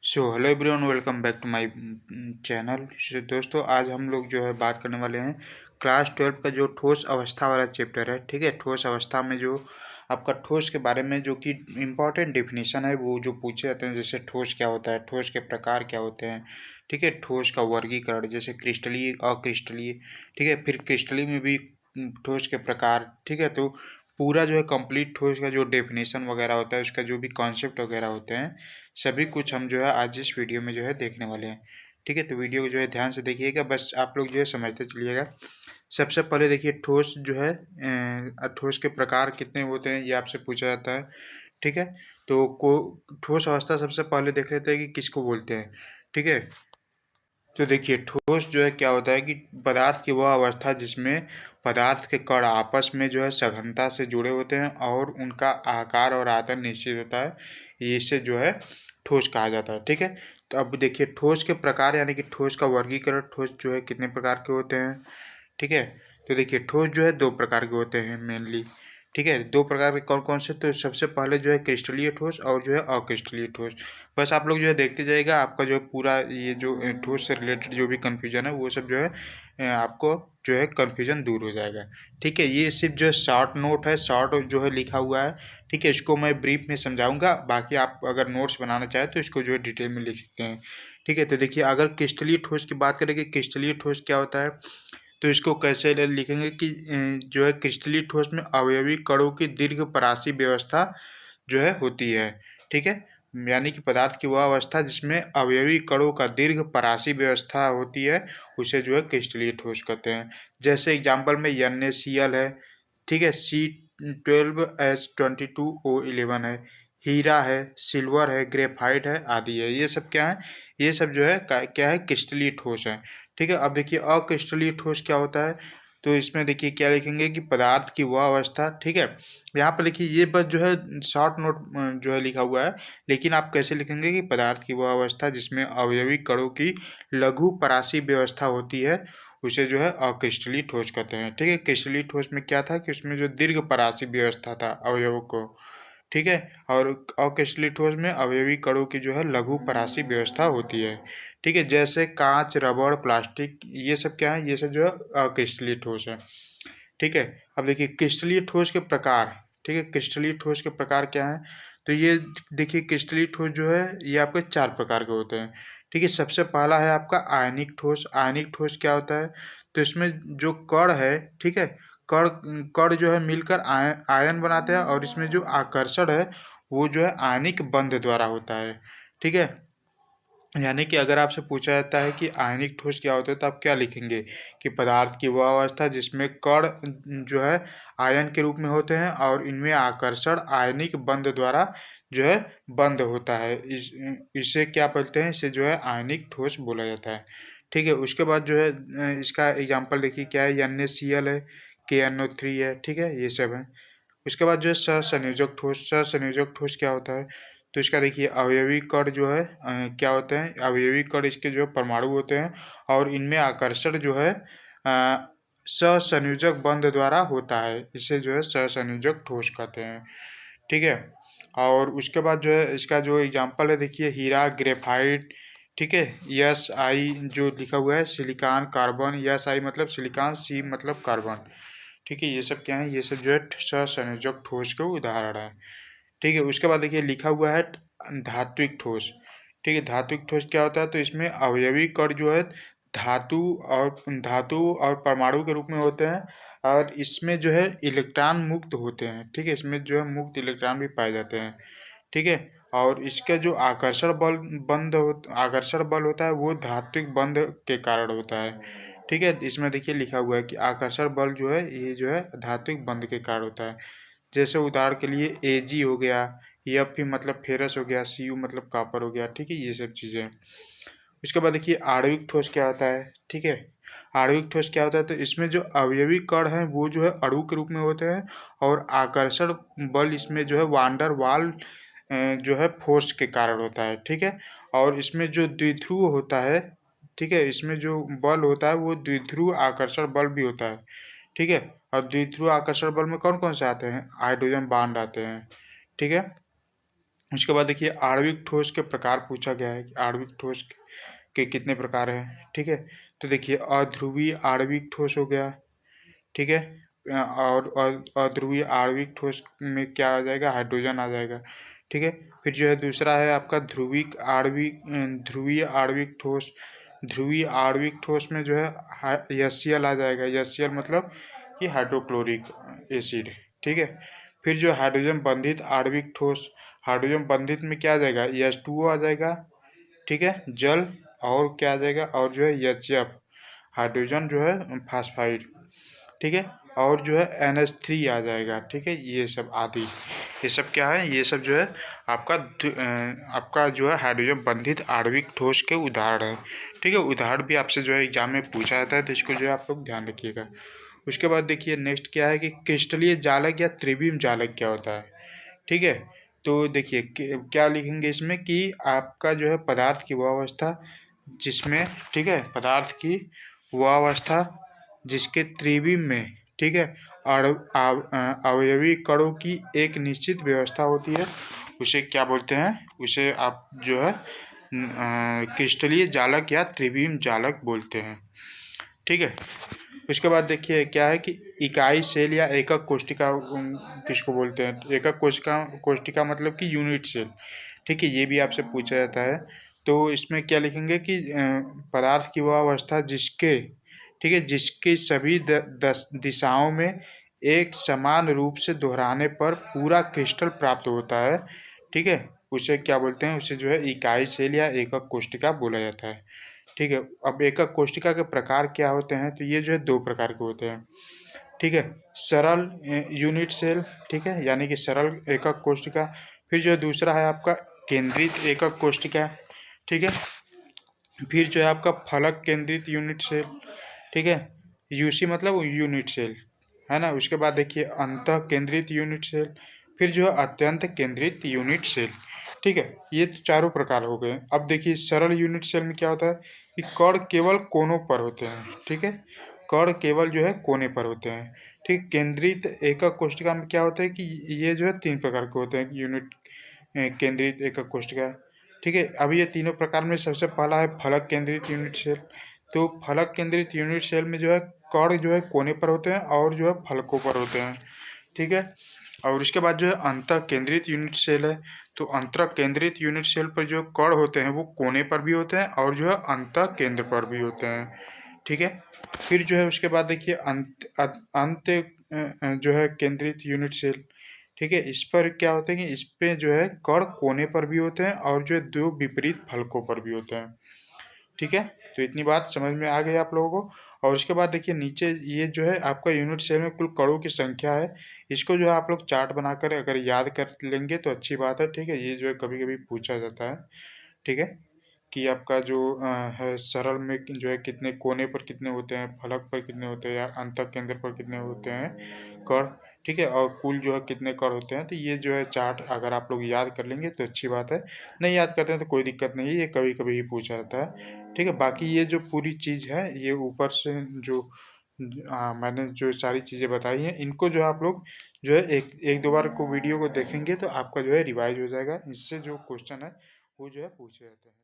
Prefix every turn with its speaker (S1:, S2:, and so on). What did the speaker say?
S1: Hello everyone, welcome back to my channel. दोस्तों, आज हम लोग जो है बात करने वाले हैं क्लास 12 का जो ठोस अवस्था वाला चैप्टर है। ठीक है, ठोस अवस्था में जो आपका ठोस के बारे में जो कि इम्पोर्टेंट डेफिनेशन है वो जो पूछे जाते हैं, जैसे ठोस क्या होता है, ठोस के प्रकार क्या होते हैं। ठीक है, ठोस का वर्गीकरण जैसे क्रिस्टलीय, अक्रिस्टलीय। ठीक है, फिर क्रिस्टलीय में भी ठोस के प्रकार। ठीक है, तो पूरा जो है कंप्लीट ठोस का जो डेफिनेशन वगैरह होता है, उसका जो भी कॉन्सेप्ट वगैरह होते हैं, सभी कुछ हम जो है आज इस वीडियो में जो है देखने वाले हैं। ठीक है, तो वीडियो को जो है ध्यान से देखिएगा, बस आप लोग जो है समझते चलिएगा। सबसे पहले देखिए, ठोस जो है ठोस के प्रकार कितने होते हैं ये आपसे पूछा जाता है। ठीक है, तो को ठोस अवस्था सबसे पहले देख लेते हैं कि किसको बोलते हैं। ठीक है, तो देखिए ठोस जो है क्या होता है कि पदार्थ की वह अवस्था जिसमें पदार्थ के कण आपस में जो है सघनता से जुड़े होते हैं और उनका आकार और आयतन निश्चित होता है, इसे जो है ठोस कहा जाता है। ठीक है, तो अब देखिए ठोस के प्रकार यानी कि ठोस का वर्गीकरण, ठोस जो है कितने प्रकार के होते हैं। ठीक है, तो देखिए ठोस जो है दो प्रकार के होते हैं मेनली। ठीक है, दो प्रकार के कौन कौन से, तो सबसे पहले जो है क्रिस्टलीय ठोस और जो है अक्रिस्टलीय ठोस। बस आप लोग जो है देखते जाइएगा, आपका जो है पूरा ये जो ठोस से रिलेटेड जो भी कन्फ्यूजन है वो सब जो है आपको जो है कन्फ्यूजन दूर हो जाएगा। ठीक है, ये सिर्फ जो है शॉर्ट नोट है, शॉर्ट जो है लिखा हुआ है। ठीक है, इसको मैं ब्रीफ में समझाऊंगा, बाकी आप अगर नोट्स बनाना चाहें तो इसको जो है डिटेल में लिख सकते हैं। ठीक है, तो देखिए अगर क्रिस्टलीय ठोस की बात करें कि क्रिस्टलीय ठोस क्या होता है, तो इसको कैसे लिखेंगे कि जो है क्रिस्टलीय ठोस में अवयवी कणों की दीर्घ परासी व्यवस्था जो है होती है। ठीक है, यानी कि पदार्थ की वह अवस्था जिसमें अवयवी कणों का दीर्घ परासी व्यवस्था होती है, उसे जो है क्रिस्टलीय ठोस कहते हैं। जैसे एग्जाम्पल में NaCl है। ठीक है, C12H22O11 है, हीरा है, सिल्वर है, ग्रेफाइट है आदि है। ये सब क्या है, ये सब जो है क्या है, क्रिस्टलीय ठोस है। ठीक है, अब देखिए अक्रिस्टलीय ठोस क्या होता है, तो इसमें देखिए क्या लिखेंगे कि पदार्थ की वह अवस्था। ठीक है, यहाँ पर लिखिए, ये बस जो है शॉर्ट नोट जो है लिखा हुआ है, लेकिन आप कैसे लिखेंगे कि पदार्थ की वह अवस्था जिसमें अवयवी कणों की लघु परासी व्यवस्था होती है, उसे जो है अक्रिस्टलीय ठोस कहते हैं। ठीक है, क्रिस्टलीय ठोस में क्या था कि उसमें जो दीर्घ परासी व्यवस्था था अवयवों को। ठीक है, और अक्रिस्टलीय ठोस में अवयवी कणों की जो है लघु परासी व्यवस्था होती है। ठीक है, जैसे कांच, रबड़, प्लास्टिक, ये सब क्या है, ये सब जो है अक्रिस्टलीय ठोस है। ठीक है, अब देखिए क्रिस्टलीय ठोस के प्रकार। ठीक है, क्रिस्टलीय ठोस के प्रकार क्या है, तो ये देखिए क्रिस्टलीय ठोस जो है ये आपके चार प्रकार के होते हैं। ठीक है, सबसे पहला है आपका आयनिक ठोस। आयनिक ठोस क्या होता है, तो इसमें जो कण है, ठीक है, कण कण जो है मिलकर आयन बनाते हैं और इसमें जो आकर्षण है वो जो है आयनिक बंध द्वारा होता है। ठीक है, यानी कि अगर आपसे पूछा जाता है कि आयनिक ठोस क्या होता है, तो आप क्या लिखेंगे कि पदार्थ की वह अवस्था जिसमें कण जो है आयन के रूप में होते हैं और इनमें आकर्षण आयनिक बंध द्वारा जो है बंद होता है, इसे क्या बोलते हैं, इसे जो है आयनिक ठोस बोला जाता है। ठीक है, उसके बाद जो है इसका एग्जाम्पल देखिए क्या है, NaCl है, KNO3 है। ठीक है, ये सब है। उसके बाद जो है सहसंयोजक ठोस। सहसंयोजक ठोस क्या होता है, तो इसका देखिए अवयवी कण जो है क्या होते हैं, अवयवी कण इसके जो परमाणु होते हैं और इनमें आकर्षण जो है सहसंयोजक बंध द्वारा होता है, इसे जो है सहसंयोजक ठोस कहते हैं। ठीक है, और उसके बाद जो है इसका जो एग्जाम्पल है देखिए हीरा, ग्रेफाइट। ठीक है, SI जो लिखा हुआ है, सिलिकॉन, कार्बन। SI मतलब सिलिकॉन, C मतलब कार्बन। ठीक है, ये सब क्या है, ये सब जो है सहसंयोजक ठोस के उदाहरण है। ठीक है, उसके बाद देखिए लिखा हुआ है धात्विक ठोस। ठीक है, धात्विक ठोस क्या होता है, तो इसमें अवयवी कण जो है धातु और परमाणु के रूप में होते हैं और इसमें जो है इलेक्ट्रॉन मुक्त होते हैं। ठीक है, इसमें जो है मुक्त इलेक्ट्रॉन भी पाए जाते हैं। ठीक है, और इसका जो आकर्षण बल होता है वो धात्विक बंध के कारण होता है। ठीक है, इसमें देखिए लिखा हुआ है कि आकर्षण बल जो है ये जो है धात्विक बंध के कारण होता है। जैसे उदाहरण के लिए Ag हो गया, Fe मतलब फेरस हो गया, Cu मतलब कॉपर हो गया। ठीक है, ये सब चीज़ें। उसके बाद देखिए आणविक ठोस क्या होता है। ठीक है, आणविक ठोस क्या होता है, तो इसमें जो अवयवी कण हैं वो जो है अणु के रूप में होते हैं और आकर्षण बल इसमें जो है वांडर वाल जो है फोर्स के कारण होता है। ठीक है, और इसमें जो द्विध्रुव होता है, ठीक है, इसमें जो बल होता है वो द्विध्रुव आकर्षण बल भी होता है। ठीक है, और द्विध्रुव आकर्षण बल में कौन कौन से आते हैं, हाइड्रोजन बांड आते हैं। ठीक है, उसके बाद देखिए आणविक ठोस के प्रकार पूछा गया है कि आणविक ठोस के कितने प्रकार हैं, ठीक है। तो देखिए अध्रुवीय आणविक ठोस हो गया, ठीक है। और अध्रुवीय आणविक ठोस में क्या आ जाएगा, हाइड्रोजन आ जाएगा, ठीक है। फिर जो है दूसरा है आपका ध्रुवीय आणविक ठोस। ध्रुवीय आणविक ठोस में जो है HCl आ जाएगा। HCl मतलब कि हाइड्रोक्लोरिक एसिड, ठीक है। फिर जो हाइड्रोजन बंधित आणविक ठोस, हाइड्रोजन बंधित में क्या आ जाएगा, H2O आ जाएगा, ठीक है, जल। और क्या आ जाएगा, और जो है HF हाइड्रोजन जो है फास्फाइड, ठीक है। और जो है NH3 आ जाएगा, ठीक है। ये सब आदि, ये सब क्या है, ये सब जो है आपका जो है हाइड्रोजन बंधित आणविक ठोस के उदाहरण है, ठीक है। उदाहरण भी आपसे जो है एग्जाम में पूछा जाता है, तो इसको जो है आप लोग ध्यान रखिएगा। उसके बाद देखिए नेक्स्ट क्या है कि क्रिस्टलीय जालक या त्रिविम जालक क्या होता है, ठीक है। तो देखिए क्या लिखेंगे इसमें कि आपका जो है पदार्थ की वह अवस्था जिसमें, ठीक है, पदार्थ की वह अवस्था जिसके त्रिविम में, ठीक है, और अवयवी कणों की एक निश्चित व्यवस्था होती है, उसे क्या बोलते हैं, उसे आप जो है क्रिस्टलीय जालक या त्रिविम जालक बोलते हैं, ठीक है। उसके बाद देखिए क्या है कि इकाई सेल या एकक कोशिका किसको बोलते हैं, तो एकक कोशिका, कोशिका मतलब कि यूनिट सेल, ठीक है। ये भी आपसे पूछा जाता है। तो इसमें क्या लिखेंगे कि पदार्थ की वह अवस्था जिसके, ठीक है, जिसकी सभी 10 दिशाओं में एक समान रूप से दोहराने पर पूरा क्रिस्टल प्राप्त होता है, ठीक है, उसे क्या बोलते हैं, उसे जो है इकाई सेल या एकक कोशिका बोला जाता है, ठीक है। अब एकक कोशिका के प्रकार क्या होते हैं, तो ये जो है 2 प्रकार के होते हैं, ठीक है। सरल यूनिट सेल, ठीक है, यानी कि सरल एकक कोशिका। फिर जो है दूसरा है आपका केंद्रित एकक कोशिका, ठीक है। फिर जो है आपका फलक केंद्रित यूनिट सेल, ठीक है, यूसी मतलब यूनिट सेल, है ना। उसके बाद देखिए अंतः केंद्रित यूनिट सेल, फिर जो है अत्यंत केंद्रित यूनिट सेल, ठीक है। ये तो चारों प्रकार हो गए। अब देखिए सरल यूनिट सेल में क्या होता है कि कण केवल कोनों पर होते हैं, ठीक है, कण केवल जो है कोने पर होते हैं, ठीक। केंद्रित एकक कोशिका में क्या होता है कि ये जो है 3 प्रकार के होते हैं यूनिट केंद्रित एकक कोशिका, ठीक है। अब ये तीनों प्रकार में सबसे पहला है फलक केंद्रित यूनिट सेल। तो फलक केंद्रित यूनिट सेल में जो है कण जो है कोने पर होते हैं और जो है फलकों पर होते हैं, ठीक है। और उसके बाद जो है अंतः केंद्रित यूनिट सेल है। तो अंतः केंद्रित यूनिट सेल पर जो कण होते हैं वो कोने पर भी होते हैं और जो है अंतः केंद्र पर भी होते हैं, ठीक है। फिर जो है उसके बाद देखिए अंत जो है केंद्रित यूनिट सेल, ठीक है। इस पर क्या होता है कि इस पे जो है कण कोने पर भी होते हैं और जो है 2 विपरीत फलकों पर भी होते हैं, ठीक है। तो इतनी बात समझ में आ गई आप लोगों को। और उसके बाद देखिए नीचे ये जो है आपका यूनिट सेल में कुल कणों की संख्या है, इसको जो है आप लोग चार्ट बनाकर अगर याद कर लेंगे तो अच्छी बात है, ठीक है। ये जो है कभी कभी पूछा जाता है, ठीक है, कि आपका जो है सरल में जो है कितने कोने पर कितने होते हैं, फलक पर कितने होते हैं, या अंतः केंद्र पर कितने होते हैं कण, ठीक है, और कुल जो है कितने कण होते हैं। तो ये जो है चार्ट अगर आप लोग याद कर लेंगे तो अच्छी बात है, नहीं याद करते हैं तो कोई दिक्कत नहीं है, ये कभी कभी ही पूछा जाता है, ठीक है। बाकी ये जो पूरी चीज़ है ये ऊपर से जो मैंने जो सारी चीज़ें बताई हैं इनको जो है आप लोग जो है एक दो बार को वीडियो को देखेंगे तो आपका जो है रिवाइज हो जाएगा, इससे जो क्वेश्चन है वो जो है पूछे जाते हैं।